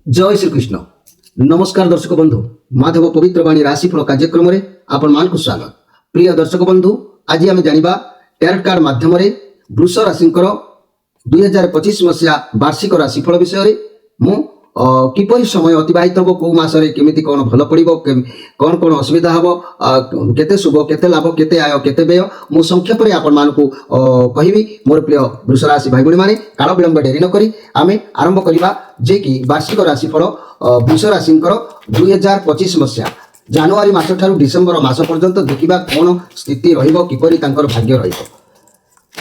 जय श्रीकृष्ण नमस्कार दर्शक बंधु माधव पवित्र वाणी राशिफल कार्यक्रम में आपण मान स्वागत। प्रिय दर्शक बंधु आज आम जाना टैरोट कार्ड माध्यम वृष राशि 2025 मसीहा वार्षिक राशिफल विषय में किपरि समय अतिबाहित हम कौ मसरे केमिति कौन भल पड़ो कौन कौन असुविधा हम केते शुभ केते लाभ केते आय केते व्यय मु संक्षेप में आपण मानकु कहिबी। मोर प्रिय वृष राशि भाई भणी माने काल विलंब डेरी न करी आमे आरंभ करिबा जे कि वार्षिक राशिफल वृष राशि 2025 मसीहा जनवरी मास ठारू डिसेम्बर मास पर्यंत देखिबा कौन स्थिति रहिबो किपरि तांकर भाग्य रहिबो।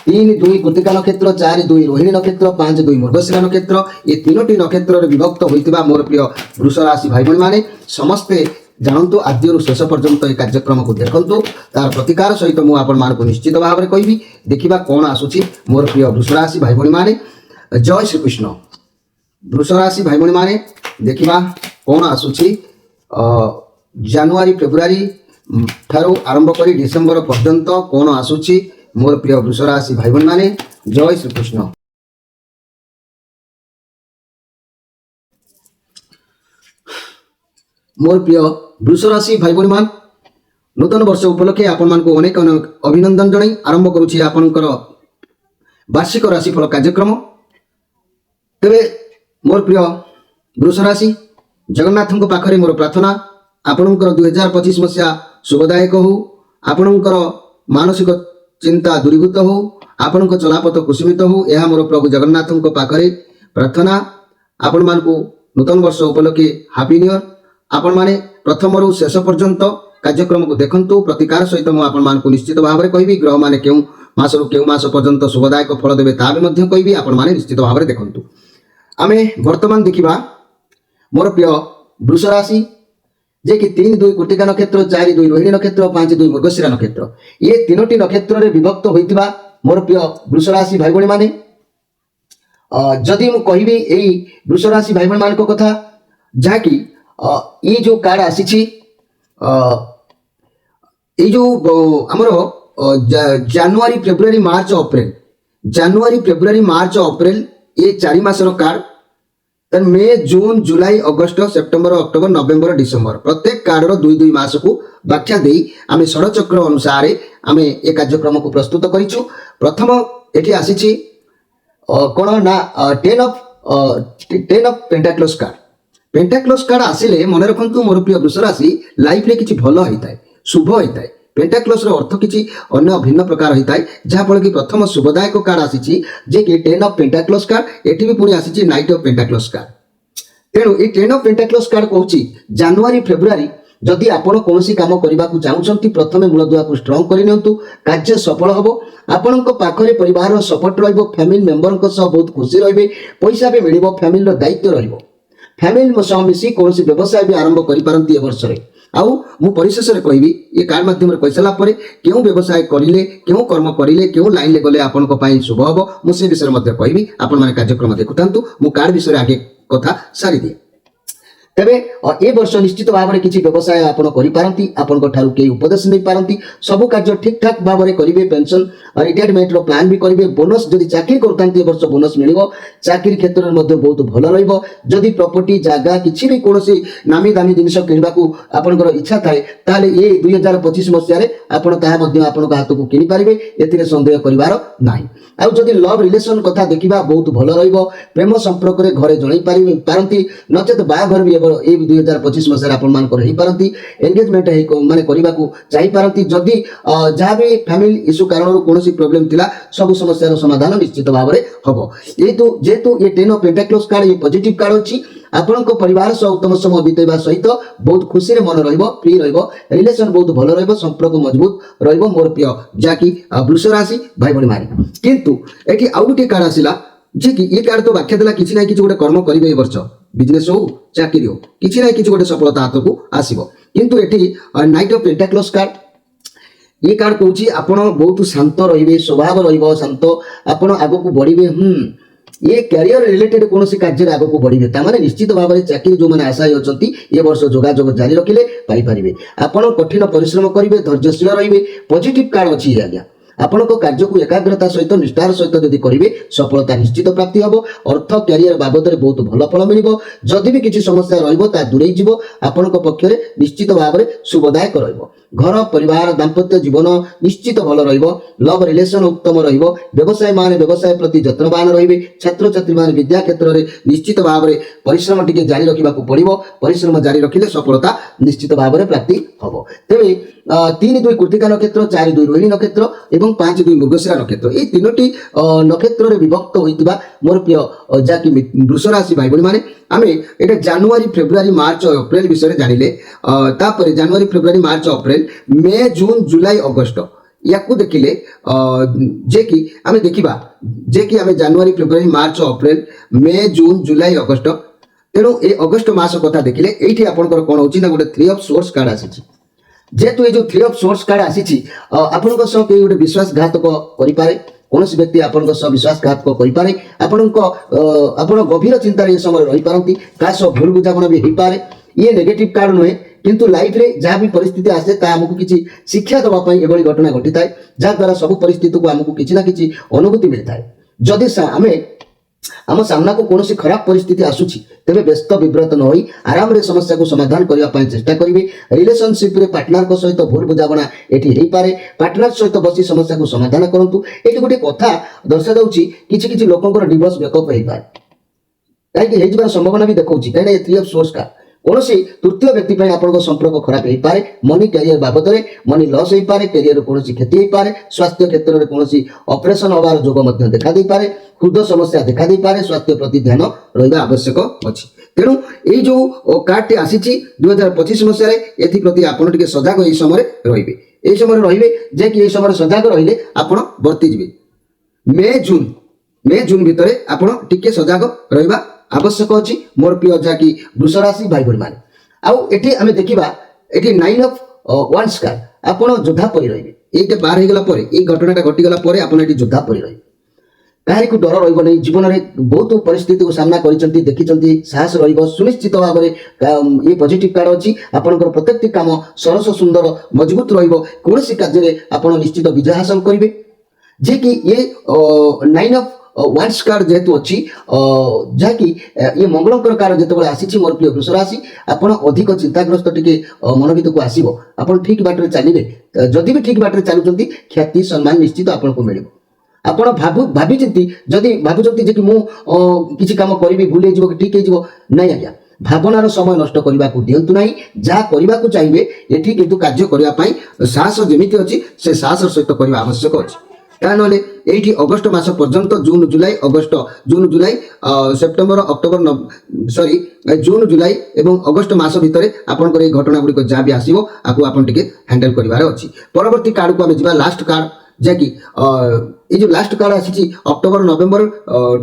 3-2 कृतिका नक्षत्र 4-2 रोहिणी नक्षत्र 5-2 मृगशिरा नक्षत्र ये तीनोटी नक्षत्र विभक्त होइतिबा मोर प्रिय वृष राशि भाई भणी माने समस्ते जानतु आद्यरु शेष पर्यंत ए कार्यक्रम को देखंतु तार प्रतिकार सहित मु आपण मानकु निश्चित भाव में कहबी देखिबा कोन आसुची मोर प्रिय वृष राशि भाई भणी माने। जय श्री कृष्ण वृष राशि भाई भणी माने देखिबा कोन आसुची जनवरी फेब्रुआरी ठारू आरंभ करी डिसेम्बर पर्यंत कोन आसुची मोर प्रिय वृष राशि भाई भणी माने। जय श्री कृष्ण। मोर प्रिय वृष राशि भाई भणी मान नूतन वर्ष उपलक्षे आपण मानकु अनेक अनेक अभिनंदन जणाई आरंभ करूछि आपनकर वार्षिक राशिफल कार्यक्रम। तेबे मोर प्रिय वृष राशि जगन्नाथଙ୍କ पाखरे मोर प्रार्थना आपनकर 2025 मसीहा शुभदायक हो आपनकर मानसिक चिंता दूरीभूत हो आपनक चलापथ कुसुमित हो यह मोर प्रभु जगन्नाथଙ୍କ पाखरे प्रार्थना। आपण मानकु नूतन वर्ष उपलक्षे हैप्पी न्यू ईयर। आपण माने प्रथम रु शेष पर्यंत कार्यक्रम को देखंतु प्रतिकार सहित मु आपण मानकु निश्चित भाव में कहबी ग्रह माने केउ मास रु केउ मास पर्यंत शुभदायक फल देबे ता भी मध्य कहबी आपण माने निश्चित भाव में देखंतु। आमे वर्तमान देखिबा मोर प्रिय वृष राशि जे कि 3-2 कृतिका नक्षत्र 4-2 रोहिणी नक्षत्र 5-2 मृगशिरा नक्षत्र ये तीनोटी नक्षत्र रे विभक्त होइतिबा मोर प्रिय वृष राशि भाई भणी माने जदि मु कहबी एई वृष राशि भाई भणी मानक कथा जहा कि ये जो कार्ड आसी जो आमर जनवरी फेब्रुआरी मार्च अप्रैल ये 4 मासर कार्ड मे जून जुलाई अगस्त सेप्टेम्बर अक्टोबर नवेम्बर डिसेम्बर प्रत्येक कार्डर 2-2 मास को व्याख्या दे आम षड़चक्र अनुसार आम ए कार्यक्रम को प्रस्तुत करिछु। प्रथम एठी आसी कौन ना 10 ऑफ पेंटाक्लस कार्ड। पेंटाक्लस कार्ड आसिले मन रखु मोर प्रिय वृष राशि लाइफ रे किछि भल होता है शुभ होता है। पेंटाक्लस रो अर्थ किछि अन्य भिन्न प्रकार होता है जहाँ फल कि प्रथम शुभदायक कार्ड आसी जे कि 10 ऑफ पेंटाक्लस कार्ड एठी भी पुणी आसी नाइट ऑफ पेंटाक्लस कार्ड। तेणु ये 10 ऑफ पेंटाक्लस कार्ड कहूँ जनवरी फेब्रुआरी जदि आपण कौन काम करने को चाहूँगी प्रथम मूलदुआ को स्ट्रंग करनियंतु कार्य सफल हम आपण पाखरे परिवार सपोर्ट रहिबो फैमिली मेंबर बहुत खुशी रहिबे पैसा भी मिलिबो फैमिली दायित्व रहिबो फैमिली सह मिसी कौन व्यवसाय भी आरंभ करिपारंती ए वर्ष रे। आउ मु परिशेष रे कहबी ये कार्ड माध्यम कहि साला परे केउ व्यवसाय करिले केउ कर्म करिले केउ लाइन ले गले आपन को पई शुभ हबो मु से विषय मध्ये कहबी आपण माने कार्यक्रम देखुतांतु मु कार्ड विषय आगे कथा सारी दिए। तेबे ए वर्ष निश्चित भाव में किसी व्यवसाय आपण करि पारंती आपण को ठारू के उपदेश नै पारंती सब कार्य ठीक ठाक भाव में करिवे पेंशन रिटायरमेंट रो प्लान भी करिवे बोनस जदि चाकरी करतांती ए वर्ष बोनस मिलिबो चाकरी क्षेत्र में मध्ये बहुत भल रहिबो। जदि प्रॉपर्टी जागा किछि भी कोनोसी नामी दामी जिनिस किनिबा को आपनकर इच्छा थाए ताले ए 2025 मसिया रे आपण ताहा मध्ये आपण हाथ को किनि पारिबे एथिरे संदेह करिवार नाही। आउ जदि लव रिलेशन कथा देखिबा बहुत भल रहिबो प्रेम संपर्क रे घरे जणै पारंती नचेत बाहाघर भी ए 2025 मसीह आपण मान कर ही पारंती एंगेजमेंट है माने करबा को चाहि पारंती जदि जहाँ भी फैमिली इश्यू कारण कोनोसी प्रॉब्लम थिला सब समस्या रो समाधान निश्चित भाव में हबो। ये तो जेतु ये 10 ऑफ पेंटाक्लस कार्ड ये पॉजिटिव कार्ड अछि आपण को परिवार सह उत्तम समय बितेबा सहित बहुत खुशी रे मन रहिबो फ्री रहिबो रिलेशन बहुत भल रहिबो संपर्क मजबूत रहिबो मोर प्रिय जाकी वृष राशि भाई भणी माने। किंतु एठी आउ गुटे कार्ड आसिला जे कि ये कार्ड तो व्याख्या देला किछि ना किछि गोटे कर्म करिवे ए वर्ष बिजनेस हो चाकरी हो किछि ना किछि गोटे सफलता हाथ को आसीबो। किंतु एठी नाइट ऑफ पेंटाक्लस कार्ड ये कार्ड कहूछि आपण बहुत शांत रहिबे स्वभाव रहिबो शांत आपण आगो को बढ़िबे ये कैरियर रिलेटेड कौन कार्य आगे को बढ़े ताने निश्चित भाव में चाकरी जो मैंने आशायी अच्छा ये वर्ष जोगाजोग जारी रखिले पाइपर आपण कठिन परिश्रम करेंगे धैर्यशील रे पॉजिटिव कार्ड अच्छी आज्ञा ଆପଣଙ୍କ କାର୍ଯ୍ୟକୁ ଏକାଗ୍ରତା ସହିତ ନିଷ୍ଠାର ସହିତ ଯଦି କରିବେ ସଫଳତା ନିଶ୍ଚିତ ପ୍ରାପ୍ତି ହେବ। ଅର୍ଥ କ୍ୟାରିୟର ବାବଦରେ ବହୁତ ଭଲ ଫଳ ମିଳିବ। ଯଦି ବି କିଛି ସମସ୍ୟା ରହିବ ତାହା ଦୂରେଇ ଯିବ। ଆପଣଙ୍କ ପକ୍ଷରେ ନିଶ୍ଚିତ ଭାବରେ ଶୁଭଦାୟକ ରହିବ। ଘର ପରିବାର ଦାମ୍ପତ୍ୟ ଜୀବନ ନିଶ୍ଚିତ ଭଲ ରହିବ। ଲଭ୍ ରିଲେସନ ଉତ୍ତମ ରହିବ। ବ୍ୟବସାୟୀ ମାନେ ବ୍ୟବସାୟ ପ୍ରତି ଯତ୍ନବାନ ରହିବେ। ଛାତ୍ରଛାତ୍ରୀ ମାନେ ବିଦ୍ୟା କ୍ଷେତ୍ରରେ ନିଶ୍ଚିତ ଭାବରେ ପରିଶ୍ରମ ଟିକେ ଜାରି ରଖିବାକୁ ପଡ଼ିବ। ପରିଶ୍ରମ ଜାରି ରଖିଲେ ସଫଳତା ନିଶ୍ଚିତ ଭାବରେ ପ୍ରାପ୍ତି ହେବ। ତେବେ 3-2 କୃତିକା ନକ୍ଷତ୍ର, 4-2 ରୋହିଣୀ ନକ୍ଷତ୍ର ଏବଂ 5-2 ମୃଗଶିରା ନକ୍ଷତ୍ର, এই ତିନୋଟି ନକ୍ଷତ୍ରରେ ବିଭକ୍ତ ହୋଇଥିବା ମୋର ପ୍ରିୟ ଯାହାକି ବୃଷ ରାଶି ଭାଇ ଭଉଣୀ ମାନେ ଆମେ এটা ଜାନୁଆରୀ ଫେବୃଆରୀ ମାର୍ଚ୍ଚ ଏପ୍ରିଲ ବିଷୟରେ ଜାଣିଲେ। ତାପରେ January February March April May June July August ୟାକୁ ଦେଖିଲେ ଯେ କି ଆମେ ଦେଖିବା ଯେ କି ଆମେ January February March April May June July August, ତେଣୁ এই ଅଗଷ୍ଟ ମାସ କଥା ଦେଖିଲେ ଏଇଠି ଆପଣଙ୍କର କ'ଣ ହେଉଛି ନା ଗୋଟେ 3 ଅଫ୍ ସୋର୍ସ କାର୍ଡ ଆସିଛି। ଯେହେତୁ এই যে 3 অফ সোর্স কার্ড আসিছি ଆପଣଙ୍କ ସହ କେହି ଗୋଟେ ବିଶ୍ୱାସଘାତକ କରିପାରେ। କୌଣସି ବ୍ୟକ୍ତି ଆପଣଙ୍କ ସହ ବିଶ୍ୱାସଘାତକ କରିପାରେ। ଆପଣ ଗଭୀର ଚିନ୍ତାରେ ଏ ସମୟରେ ରହିପାରନ୍ତି। କାହା ସହ ଭୁଲ ବୁଝାମଣା ବି ହେଇପାରେ। ଇଏ ନେଗେଟିଭ କାର୍ଡ ନୁହେଁ, କିନ୍ତୁ ଲାଇଫରେ ଯାହା ବି ପରିସ୍ଥିତି ଆସେ ତାହା ଆମକୁ କିଛି ଶିକ୍ଷା ଦେବା ପାଇଁ ଏଭଳି ଘଟଣା ଘଟିଥାଏ, ଯାହାଦ୍ୱାରା ସବୁ ପରିସ୍ଥିତିକୁ ଆମକୁ କିଛି ନା କିଛି ଅନୁଭୂତି ମିଳିଥାଏ। ଯଦି ଆମେ ଆମ ସାମ୍ନାକୁ କୌଣସି ଖରାପ ପରିସ୍ଥିତି ଆସୁଛି ତେବେ ବ୍ୟସ୍ତ ବିବ୍ରତ ନ ହୋଇ ଆରାମରେ ସମସ୍ୟାକୁ ସମାଧାନ କରିବା ପାଇଁ ଚେଷ୍ଟା କରିବେ। ରିଲେସନସିପରେ ପାର୍ଟନରଙ୍କ ସହିତ ଭୁଲ ବୁଝାମଣା ଏଠି ହେଇପାରେ। ପାର୍ଟନର ସହିତ ବସି ସମସ୍ୟାକୁ ସମାଧାନ କରନ୍ତୁ। ଏଠି ଗୋଟେ କଥା ଦର୍ଶାଯାଉଛି କିଛି କିଛି ଲୋକଙ୍କର ଡିଭୋର୍ସ ବ୍ରେକଅପ୍ ହେଇପାରେ, କାହିଁକି ହେଇଯିବାର ସମ୍ଭାବନା ବି ଦେଖାଉଛି, କାହିଁକିନା ଏ 3 ଅଫ୍ ସୋର୍ସ କାର୍ଡ କୌଣସି ତୃତୀୟ ବ୍ୟକ୍ତି ପାଇଁ ଆପଣଙ୍କ ସମ୍ପର୍କ ଖରାପ ହେଇପାରେ। ମନି କ୍ୟାରିୟର ବାବଦରେ ମନି ଲସ୍ ହେଇପାରେ। କ୍ୟାରିୟର କୌଣସି କ୍ଷତି ହେଇପାରେ। ସ୍ୱାସ୍ଥ୍ୟ କ୍ଷେତ୍ରରେ କୌଣସି ଅପରେସନ ହେବାର ଯୋଗ ମଧ୍ୟ ଦେଖାଦେଇପାରେ। ହୃଦ ସମସ୍ୟା ଦେଖାଦେଇପାରେ। ସ୍ୱାସ୍ଥ୍ୟ ପ୍ରତି ଧ୍ୟାନ ରହିବା ଆବଶ୍ୟକ ଅଛି। ତେଣୁ ଏଇ ଯୋଉ କାର୍ଡଟି ଆସିଛି 2025 ମସିହାରେ, ଏଥିପ୍ରତି ଆପଣ ଟିକେ ସଜାଗ ଏଇ ସମୟରେ ରହିବେ। এই ସମୟରେ ରହିବେ ଯେ କି এই ସମୟରେ ସଜାଗ ରହିଲେ ଆପଣ ବର୍ତ୍ତିଯିବେ। ମେ ଜୁନ ଭିତରେ ଆପଣ ଟିକେ ସଜାଗ ରହିବା ଆବଶ୍ୟକ ଅଛି ମୋର ପ୍ରିୟ ଯାହାକି ବୃଷ ରାଶି ଭାଇ ଭଉଣୀ ମାନେ। ଆଉ ଏଠି ଆମେ ଦେଖିବା ଏଠି 9 ଅଫ୍ ୱାନ୍ସ କାର୍ଡ, ଆପଣ ଯୋଦ୍ଧା ପରି ରହିବେ। এইটা ପାର ହେଇଗଲା ପରେ, এই ଘଟଣାଟା ଘଟିଗଲା ପରେ ଆପଣ ଏଠି ଯୋଦ୍ଧା ପରି ରହିବେ। କାହାରିକୁ ଡର ରହିବ ନାହିଁ। ଜୀବନରେ ବହୁତ ପରିସ୍ଥିତିକୁ ସାମ୍ନା କରିଛନ୍ତି, ଦେଖିଛନ୍ତି, ସାହସ ରହିବ। ସୁନିଶ୍ଚିତ ଭାବରେ ଇଏ ପଜିଟିଭ କାର୍ଡ ଅଛି। ଆପଣଙ୍କର ପ୍ରତ୍ୟେକଟି କାମ ସରସ ସୁନ୍ଦର ମଜବୁତ ରହିବ। କୌଣସି କାର୍ଯ୍ୟରେ ଆପଣ ନିଶ୍ଚିତ ବିଜୟ ହାସଲ କରିବେ। ଯେ କି ଇଏ 9 ଅଫ୍ ୱାନ୍ସ କାର୍ଡ ଯେହେତୁ ଅଛି, ଯାହାକି ଇଏ ମଙ୍ଗଳଙ୍କର କାର୍ଡ ଯେତେବେଳେ ଆସିଛି ମୋର ପ୍ରିୟ ବୃଷ ରାଶି, ଆପଣ ଅଧିକ ଚିନ୍ତାଗ୍ରସ୍ତ ଟିକେ ମନ ଭିତରକୁ ଆସିବ। ଆପଣ ଠିକ ବାଟରେ ଚାଲିବେ। ଯଦି ବି ଠିକ ବାଟରେ ଚାଲୁଛନ୍ତି ଖ୍ୟାତି ସମ୍ମାନ ନିଶ୍ଚିତ ଆପଣଙ୍କୁ ମିଳିବ। ଆପଣ ଭାବିଛନ୍ତି ଯଦି ଭାବୁଛନ୍ତି ଯେ କି ମୁଁ କିଛି କାମ କରିବି ଭୁଲ ହେଇଯିବ କି ଠିକ ହେଇଯିବ, ନାଇଁ ଆଜ୍ଞା, ଭାବନାର ସମୟ ନଷ୍ଟ କରିବାକୁ ଦିଅନ୍ତୁ ନାହିଁ। ଯାହା କରିବାକୁ ଚାହିଁବେ ଏଠି କିନ୍ତୁ କାର୍ଯ୍ୟ କରିବା ପାଇଁ ସାହସ ଯେମିତି ଅଛି ସେ ସାହସର ସହିତ କରିବା ଆବଶ୍ୟକ ଅଛି। ତା ନହେଲେ এইটি অগস্ট মাস পর্যন্ত June July September October June July এবং অগস্ট মাস ভিতরে আপনার এই ঘটনা গুড়ি যা বি আসব আকু আপনার টিকে হ্যান্ডেল করবার ଅଛି। পরবর্তী কার্ডକୁ আমি যা লাস্ট কার্ড, যা কি এই যে লাস্ট কার্ড আসিছি অক্টোবর নভেম্বর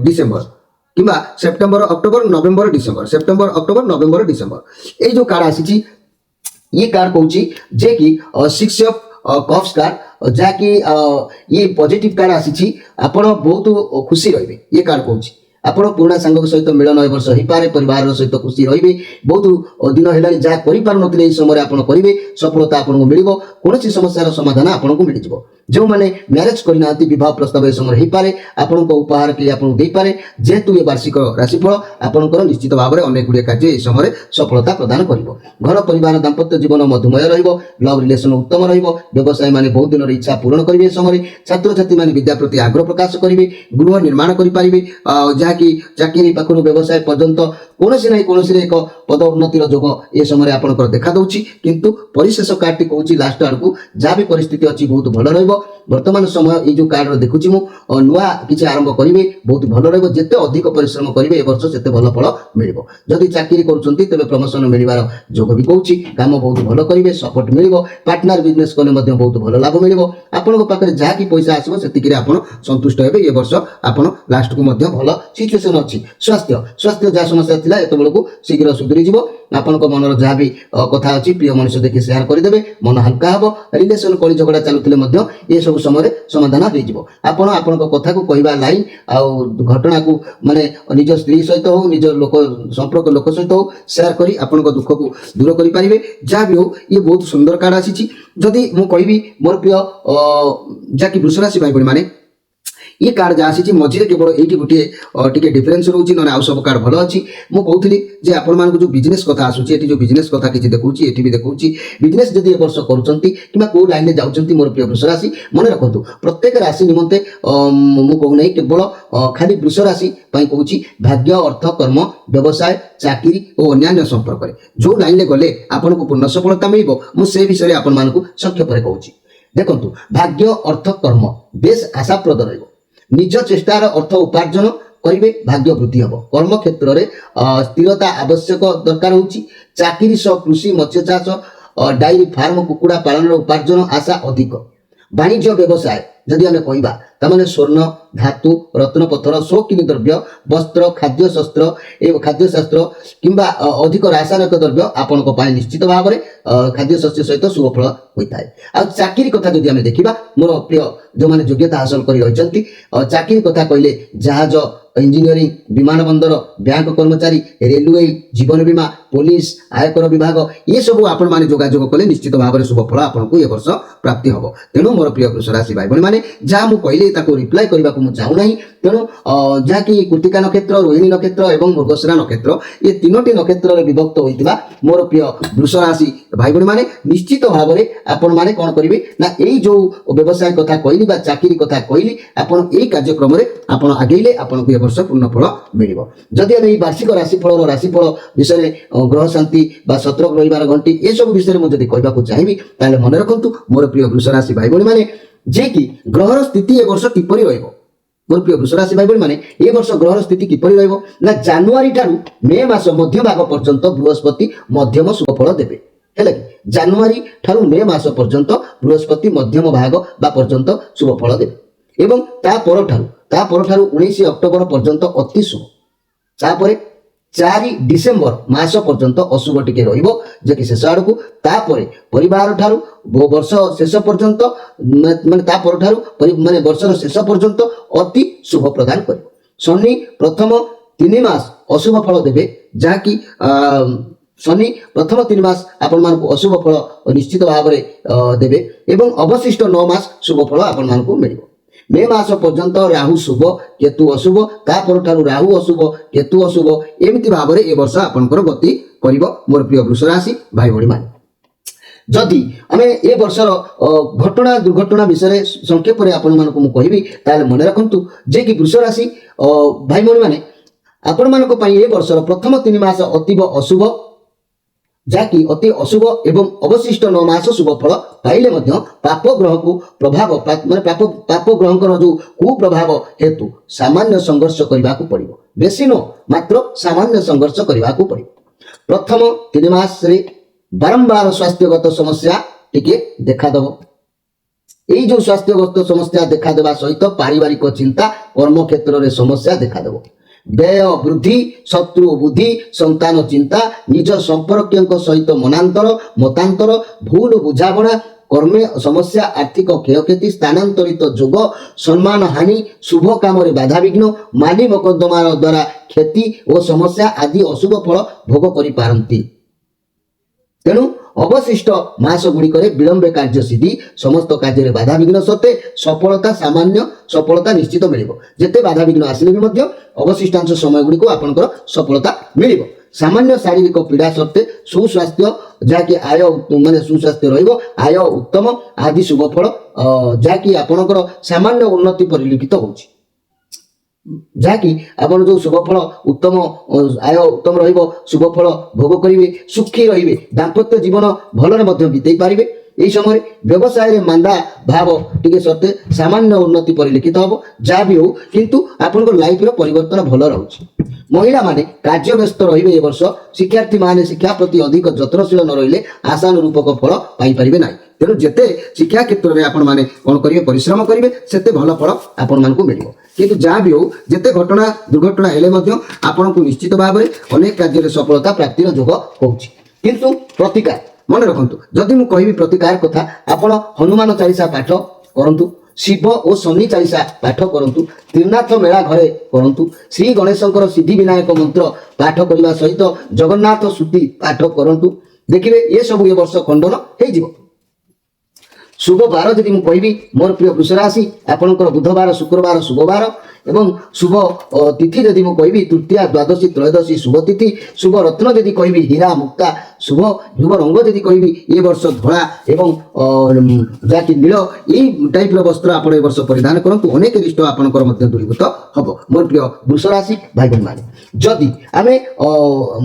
ডিসেম্বর কিংবা সেপ্টেম্বর অক্টোবর নভেম্বর ডিসেম্বর এই যে কার্ড আসিছি ये कार्ड कौन जे कि 6 ऑफ कप्स कार्ड, जहाँकि ये पॉजिटिव कार्ड आसी आपण बहुत खुशी रहिबे। ये कार्ड कौन ଆପଣ ପୁରୁଣା ସାଙ୍ଗଙ୍କ ସହିତ ମିଳନ ଏ ବର୍ଷ ହେଇପାରେ। ପରିବାର ସହିତ ଖୁସି ରହିବେ। ବହୁତ ଦିନ ହେଲାଣି ଯାହା କରିପାରୁନଥିଲେ ଏହି ସମୟରେ ଆପଣ କରିବେ। ସଫଳତା ଆପଣଙ୍କୁ ମିଳିବ। କୌଣସି ସମସ୍ୟାର ସମାଧାନ ଆପଣଙ୍କୁ ମିଳିଯିବ। ଯେଉଁମାନେ ମ୍ୟାରେଜ କରିନାହାନ୍ତି ବିବାହ ପ୍ରସ୍ତାବ ଏ ସମୟରେ ହେଇପାରେ। ଆପଣଙ୍କ ଉପହାର କିଏ ଆପଣଙ୍କୁ ଦେଇପାରେ। ଯେହେତୁ ଏ ବାର୍ଷିକ ରାଶିଫଳ ଆପଣଙ୍କର ନିଶ୍ଚିତ ଭାବରେ ଅନେକ ଗୁଡ଼ିଏ କାର୍ଯ୍ୟ ଏହି ସମୟରେ ସଫଳତା ପ୍ରଦାନ କରିବ। ଘର ପରିବାର ଦାମ୍ପତ୍ୟ ଜୀବନ ମଧୁମୟ ରହିବ। ଲଭ୍ ରିଲେସନ ଉତ୍ତମ ରହିବ। ବ୍ୟବସାୟୀ ମାନେ ବହୁତ ଦିନର ଇଚ୍ଛା ପୂରଣ କରିବେ। ଏ ସମୟରେ ଛାତ୍ରଛାତ୍ରୀ ମାନେ ବିଦ୍ୟା ପ୍ରତି ଆଗ୍ରହ ପ୍ରକାଶ କରିବେ। ଗୃହ ନିର୍ମାଣ କରିପାରିବେ। ଯାହାକି ଚାକିରି ପାଖରୁ ବ୍ୟବସାୟ ପର୍ଯ୍ୟନ୍ତ କୌଣସି ନା କୌଣସି ଏକ ପଦ ଉନ୍ନତିର ଯୋଗ ଏ ସମୟରେ ଆପଣଙ୍କର ଦେଖାଦେଉଛି। କିନ୍ତୁ ପରିଶେଷ କାର୍ଡଟି କହୁଛି ଲାଷ୍ଟ ଆଡ଼କୁ ଯାହା ବି ପରିସ୍ଥିତି ଅଛି ବହୁତ ଭଲ ରହିବ। ବର୍ତ୍ତମାନ ସମୟ এই ଯେଉଁ କାର୍ଡର ଦେଖୁଛି ମୁଁ ନୂଆ କିଛି ଆରମ୍ଭ କରିବେ ବହୁତ ଭଲ ରହିବ। ଯେତେ ଅଧିକ ପରିଶ୍ରମ କରିବେ ଏ ବର୍ଷ ସେତେ ଭଲ ଫଳ ମିଳିବ। ଯଦି ଚାକିରି କରୁଛନ୍ତି ତେବେ ପ୍ରମୋସନ ମିଳିବାର ଯୋଗ ବି କହୁଛି। କାମ ବହୁତ ଭଲ କରିବେ। ସପୋର୍ଟ ମିଳିବ। ପାର୍ଟନର ବିଜନେସ କଲେ ମଧ୍ୟ ବହୁତ ଭଲ ଲାଭ ମିଳିବ। ଆପଣଙ୍କ ପାଖରେ ଯାହାକି ପଇସା ଆସିବ ସେତିକିରେ ଆପଣ ସନ୍ତୁଷ୍ଟ ହେବେ। ଏ ବର୍ଷ ଆପଣ ଲାଷ୍ଟକୁ ମଧ୍ୟ ଭଲ ସିଚୁଏସନ ଅଛି। ସ୍ୱାସ୍ଥ୍ୟ ଯାହା ସମସ୍ୟା ଚାଲୁଥିଲା ଏତେବେଳକୁ ଶୀଘ୍ର ସୁଧୁରି ଯିବ। ଆପଣଙ୍କ ମନର ଯାହା ବି କଥା ଅଛି ପ୍ରିୟ ମଣିଷ ଦେଖି ସେୟାର କରିଦେବେ, ମନ ହାଲକା ହେବ। ରିଲେସନ କଳି ଝଗଡ଼ା ଚାଲୁଥିଲେ ମଧ୍ୟ ଏସବୁ ସମୟରେ ସମାଧାନ ହେଇଯିବ। ଆପଣ ଆପଣଙ୍କ କଥାକୁ କହିବା ଲାଇନ୍ ଆଉ ଘଟଣାକୁ ମାନେ ନିଜ ସ୍ତ୍ରୀ ସହିତ ହଉ, ନିଜ ଲୋକ ସମ୍ପର୍କ ଲୋକ ସହିତ ହଉ ସେୟାର କରି ଆପଣଙ୍କ ଦୁଃଖକୁ ଦୂର କରିପାରିବେ। ଯାହା ବି ହଉ ଇଏ ବହୁତ ସୁନ୍ଦର କାର୍ଡ ଆସିଛି। ଯଦି ମୁଁ କହିବି ମୋର ପ୍ରିୟ ଯାହାକି ବୃଷ ରାଶି ଭାଇ ଭଉଣୀ ମାନେ, ये कार्ड जहाँ आसी मझे केवल ये गोटे टे डिफरेन्स रोचे ना आउ सब कार्ड भल अच्छी। मुझे जे आपण जो बिजनेस कथा आसूची जो बिजनेस कथा किसी देखुची ये भी देखुची बिजनेस जदि ए वर्ष करुँच कौ लाइन में जाऊँच मोर प्रिय वृष राशि मन रखु प्रत्येक राशि निमंते मुझे कहूना केवल खाली वृष राशि कहूँ भाग्य अर्थ कर्म व्यवसाय चाकरी और अन्य संपर्क जो लाइन में गले आपन को पूर्ण सफलता मिल मुझे विषय आपण संक्षेप कहूँ। देखु भाग्य अर्थ कर्म बेस आशाप्रद रही निज चेष्टार अर्थ उपार्जन करेंगे भाग्य वृद्धि हम कर्म क्षेत्र में स्थिरता आवश्यक दरकार होची चाकरी सह कृषि मत्स्य चाष डायरी फार्म कुकुड़ा पालन उपार्जन आशा अधिक वाणिज्य व्यवसाय जदि आम कहवा तमाने स्वर्ण धातु रत्न पत्थर शौकीन द्रव्य वस्त्र खाद्य शास्त्र किंबा अधिक रासायनिक द्रव्य आपण निश्चित भाव में खाद्य शस्य सहित शुभ फल होता है। आ चाकरी कथा जदि आम देखा मोर प्रिय जो मैंने योग्यता हासिल कर रही चाकरी कथा कहले जहाज इंजीनियरिंग विमान बंदर बैंक कर्मचारी रेलवे जीवन बीमा पुलिस आयकर विभाग ये सब आपण माने जोगाजोग कले निश्चित भाव में शुभ फल आपको ये वर्ष प्राप्ति हम। तेणु मोर प्रिय वृष राशि भाई भाई मैंने जहाँ मुझे कहले ताको रिप्लाई करने को चाहूना। तेणु जहाँकि कृतिका नक्षत्र रोहिणी नक्षत्र और मृगशिरा नक्षत्र ये तीनोटी नक्षत्र विभक्त होता मोर प्रिय वृष राशि भाई भाई मैंने निश्चित भाव में आपण मैंने कौन करेंगे ना यही जो व्यवसाय कथा कहली चाकरी कथा कहली आपड़ यही कार्यक्रम में आप आगेले आपको ये वर्ष पूर्ण फल मिल। जदि आम वार्षिक राशिफल विषय ग्रह शांति सतर्क रही घंटी ये सब विषय मुझे कहवाक चाहिए ताले मन रखु मोर प्रिय वृष राशि भाई भाई मैंने जे कि ग्रहर स्थिति ए वर्ष किपरि रहिबो मोर प्रिय वृष राशि भाई भाई मैंने ए वर्ष ग्रहर स्थिति किपरि रहिबो ना जानुआरी ठारू मे मास मध्य भाग पर्यंत बृहस्पति मध्यम शुभ फल देबे है कि जानुआरी ठारू मे मास पर्यंत बृहस्पति मध्यम भाग बा पर्यंत शुभ फल देबे एवं ता परठारू 19 अक्टोबर पर्यंत अति शुभ तापर 4 डिसेम्बर मास पर्यंत अशुभ टिके रहिबो जे कि शेष आड़ को तापर परिवार ठारू वर्ष शेष पर्यंत माने तापर ठारू माने वर्षर शेष पर्यंत अति शुभ प्रदान करिबो। शनि प्रथम 3 मास अशुभ फल देबे जहा कि शनि प्रथम 3 मास आपण मानकु अशुभ फल निश्चित भाव में देबे एवं अवशिष्ट 9 मास शुभ फल आपण मानकु मिलिबो। मे मास पर्यंत राहु शुभ केतु अशुभ तापर ठारू राहु अशुभ केतु अशुभ एमती भाव में ए वर्ष आपनकर गति करिबो मोर प्रिय वृष राशि भाई भणी माने। जदि आम ए वर्षर घटना दुर्घटना विषय संक्षेप में आपण मानकु मु कहबी ताले मन रखंतु जे कि वृष राशि भाई भणी माने आपण मानक पई ए वर्षर प्रथम 3 मास अतीव अशुभ जाकि अति अशुभ एवं अवशिष्ट 9 मास शुभ फल पाइले पाप ग्रह को प्रभाव माने पाप ग्रह जो कुप्रभाव हेतु सामान्य संघर्ष करने को पड़ो बेसी नो मात्र सामान्य संघर्ष करने को पड़ो। प्रथम 3 मास रे बारंबार स्वास्थ्यगत समस्या टिके देखादेव यही जो स्वास्थ्यगत समस्या देखादेवा सहित पारिवारिक चिंता कर्म क्षेत्र में समस्या देखादेव व्यय वृद्धि शत्रु बुद्धि संतान चिंता निज संपर्क सहित मतांतर भूल बुझाणा कर्मे समस्या आर्थिक क्षयक्षति स्थानांतरित जोग सम्मान हानि शुभ काम बाधा विघ्न माली मकद्दमा द्वारा क्षति और समस्या आदि अशुभ फल भोग करि पारंती। तेणु अवशिष्ट मास गुड़िक विलंबे कार्य सिद्धि समस्त कार्य बाधा विघ्न सत्वे सफलता सामान्य सफलता निश्चित मिल जिते बाधा विघ्न आसिले भी अवशिष्टांश समय गुड़िक आपंकर सफलता मिल सामान्य शारीरिक पीड़ा सत्वे सुस्वास्थ्य जहाँकि आय माने सुस्वास्थ्य रहिबो आय उत्तम आदि शुभ फल जहाँकि आपंकर सामान्य उन्नति परिलक्षित होउछि जहाँकि आपण जो शुभ फल उत्तम आय उत्तम रहिबो शुभ फल भोग करिवे सुखी रहिवे दाम्पत्य जीवन भलरे मध्य बिताई पारिबे। यही समय व्यवसाय रे मांदा भाव टिके सत्वे सामान्य उन्नति परिलक्षित होबो जा भी हो किंतु आपनको लाइफ रो परिवर्तन भल रहउछि। महिला माने कार्य व्यस्त रहिबे ए वर्ष शिक्षार्थी माने शिक्षा प्रति अधिक यत्नशील न रहिले आशानुरूपक फल पाई परिबे नाही। तेणु जेते शिक्षा क्षेत्र में आपण माने कोन करिवे परिश्रम करिवे सेते भल फल आपण मानकु मिलिबो। କିନ୍ତୁ ଯାହା ବି ହଉ ଯେତେ ଘଟଣା ଦୁର୍ଘଟଣା ହେଲେ ମଧ୍ୟ ଆପଣଙ୍କୁ ନିଶ୍ଚିତ ଭାବରେ ଅନେକ କାର୍ଯ୍ୟରେ ସଫଳତା ପ୍ରାପ୍ତିର ଯୋଗ ହେଉଛି। କିନ୍ତୁ ପ୍ରତିକାର ମନେ ରଖନ୍ତୁ, ଯଦି ମୁଁ କହିବି ପ୍ରତିକାର କଥା, ଆପଣ ହନୁମାନ ଚାଳିଶା ପାଠ କରନ୍ତୁ, ଶିବ ଓ ଶନି ଚାଳିଶା ପାଠ କରନ୍ତୁ, ତ୍ରିନାଥ ମେଳା ଘରେ କରନ୍ତୁ, ଶ୍ରୀ ଗଣେଶଙ୍କର ସିଦ୍ଧି ବିନାୟକ ମନ୍ତ୍ର ପାଠ କରିବା ସହିତ ଜଗନ୍ନାଥ ସ୍ତୁତି ପାଠ କରନ୍ତୁ, ଦେଖିବେ ଏସବୁ ଏ ବର୍ଷ ଖଣ୍ଡନ ହେଇଯିବ। शुभ बार जदि मु कहबी मोर प्रिय वृष राशि आपणकर बुधवार शुक्रवार शुभवार एवं शुभ तिथि जदि मु कहबी तृतीया द्वादशी त्रयोदशी शुभ तिथि, शुभ रत्न जदि कहबी हीरा मुक्ता, शुभ शुभ रंग जदि कहबी ए वर्ष धड़ा एवं जाकि नील यही टाइप वस्त्र आप वर्ष परिधान करूँ अनेक रिष्ट आपंकर दूरीभूत हम। मोर प्रिय वृष राशि भाई बहन मैंने जदि आम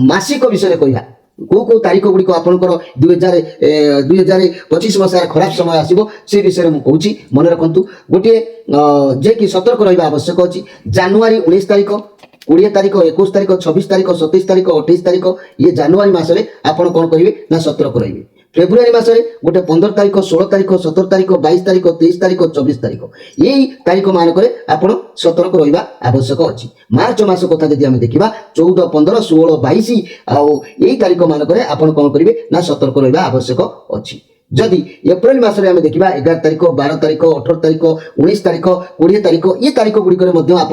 मासिक विषय कहवा कौ तारीख गुड़िक आपंकर 2025 मसीहार खराब समय आसो से विषय मुझे कहूँ मन रखु गोटे जे कि सतर्क रहा आवश्यक अच्छी। जनवरी 19 तारीख 20 तारीख 21 तारीख 26 तारीख 27 तारीख 28 तारीख ये जनवरी मसरे आपड़ कौन करेंगे ना सतर्क रही। फेब्रुआरी मसरे गोटे 15 तारीख 16 तारीख 17 तारीख 22 तारीख 23 तारीख 24 तारीख यही तारीख मानक आप सतर्क रहा आवश्यक अच्छी। मार्च मास कथा जब आम देखा 14 15 16 22 आई तारीख मानक आप कौन करेंगे ना सतर्क रहा आवश्यक अच्छी। जदि एप्रिल मसरे आम देखा 11 तारीख 12 तारीख 18 तारीख 19 तारीख 20 तारीख ये तारीख गुड़िक आप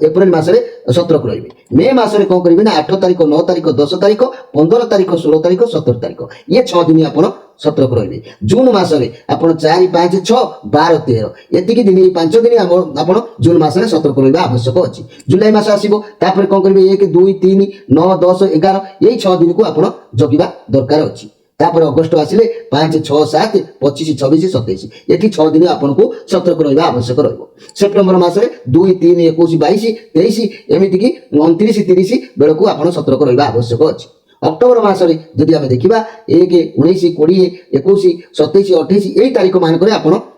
एप्रिल मसरे सतर्क रही। मे मसरे कौन करेंगे ना 8 तारीख 9 तारीख 10 तारीख 15 तारीख 16 तारीख 17 तारीख ये 6 दिन आप सतर्क रही। जून मसरे आप 4 5 6 12 13 ये दिन 5 दिन आप जून मसरे सतर्क रहा आवश्यक अच्छी। जुलाई मस आसो कौन करेंगे 1 2 3 9 10 11 यही 6 दिन को आप जगिबा दरकार अच्छी। तापर अगस्ट आसिले 5 6 7 25 26 27 ये 6 दिन आपको सतर्क रहा आवश्यक रही। सेप्टेम्बर मसरे 2 3 21 22 23 एमती कि 29 30 बेलू आप सतर्क रहा आवश्यक अच्छी। अक्टोबर मसरे जदि आम देखा 1 19 20 21 27 28 यही तारीख मानक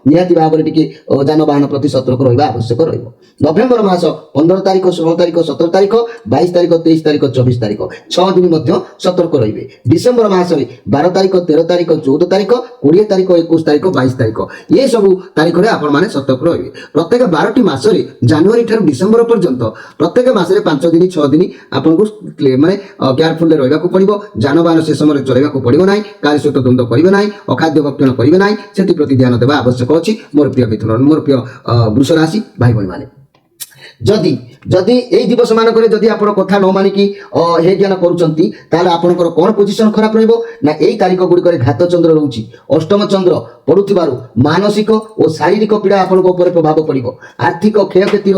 निहाती भाव में टी जानवाहन प्रति सतर्क रहा आवश्यक रही। नवेम्बर मास 15 तारीख 16 तारीख 17 तारीख 22 तारीख 23 तारीख 24 तारीख 6 दिन सतर्क रही। डिसेम्बर मसरे 12 तारीख 13 तारीख 14 तारीख 20 तारीख 21 तारीख 22 तारीख ये सब तारीख में आप सतर्क रही। प्रत्येक 12टी मसरे जनवरी ठार डिसेम्बर पर्यंत प्रत्येक मसरे 5 दिन 6 दिन आपको माने केयरफुल रहा पड़ो। जानवाहन से समय चलैया पड़ो ना, कार्य सहित द्वंद्व करेंगे ना, अखाद्य भक्षण करेंगे ना, से प्रति ध्यान देवा आवश्यक अच्छी। मोर प्रिय मिथुन मोर प्रिय वृष राशि भाई भाई मैंने जदि जदि यही दिवस मानक जदि आप कथा न मानिकी हे ज्ञान करूँ कौन पोजिशन खराब रहा तारीख गुड़िक घात चंद्र रोचे अष्टम चंद्र पड़ुवर मानसिक और शारीरिक पीड़ा आपन प्रभाव पड़ो। आर्थिक क्षयक्षति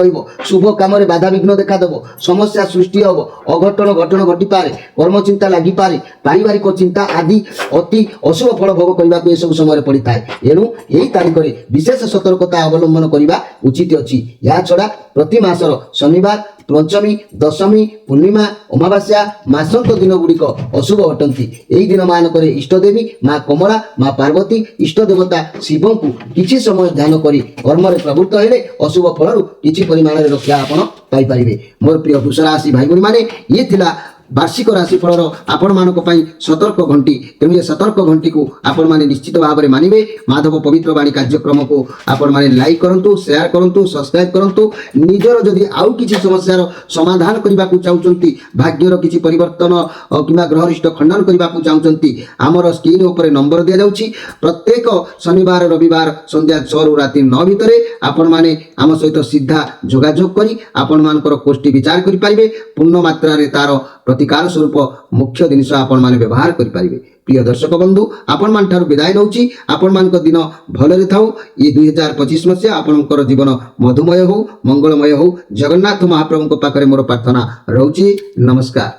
शुभ कम बाधा विघ्न देखादेव, समस्या सृष्टि हम, अघटन घटन घटीपे, कर्मचिंता लगिपे, पारिवारिक चिंता आदि अति अशुभ फल भोग करने को सब समय पड़ी था। एणु यही तारीख में विशेष सतर्कता अवलंबन करने उचित अच्छी। या छड़ा प्रति मासर शनिवार पंचमी दशमी पूर्णिमा अमावास्या मासंत दिन गुड़िक अशुभ अटंती। यही दिन मानक इष्टदेवी माँ कमला माँ पार्वती इष्ट देवता शिव को किसी समय ध्यान करी कर्म प्रवृत्त हेले अशुभ फल किसी परिमाण रक्षा आपण पाइपारे। मोर प्रिय वृष राशि भाई भाई माने ये थिला वार्षिक राशिफल आपण मानक सतर्क घंटी। तेणु ये सतर्क घंटी को आपण माने निश्चित भाव में मानिबे। माधव पवित्र वाणी कार्यक्रम को आपण माने लाइक करंतु, शेयर करंतु, सब्सक्राइब करंतु। निजर जदि आउ किछि समस्यार समाधान करबा को चाहुचंती, भाग्यर किछि परिवर्तन किबा ग्रहरिष्ट खंडन करबा को चाहुचंती, हमर स्क्रीन ऊपर नंबर दिया जाउछि। प्रत्येक शनिवार रविवार संध्या 6 रु राति 9 भितरे आपण माने आम सहित सीधा जोगाजोग करी आपण मानकर कोष्ठी विचार करि पारिबे। पूर्ण मात्रा रे तार प्रतिकार स्वरूप मुख्य जिनिस आपण माने व्यवहार करि पारिबे। प्रिय दर्शक बंधु आपण मान ठारू विदाय नउची। आपण मान को दिन भलरे थाउ। ये 2025 मसिया आपनकर जीवन मधुमय हो, मंगलमय हो। जगन्नाथ महाप्रभु को पाखरे मोर प्रार्थना रहउची। नमस्कार।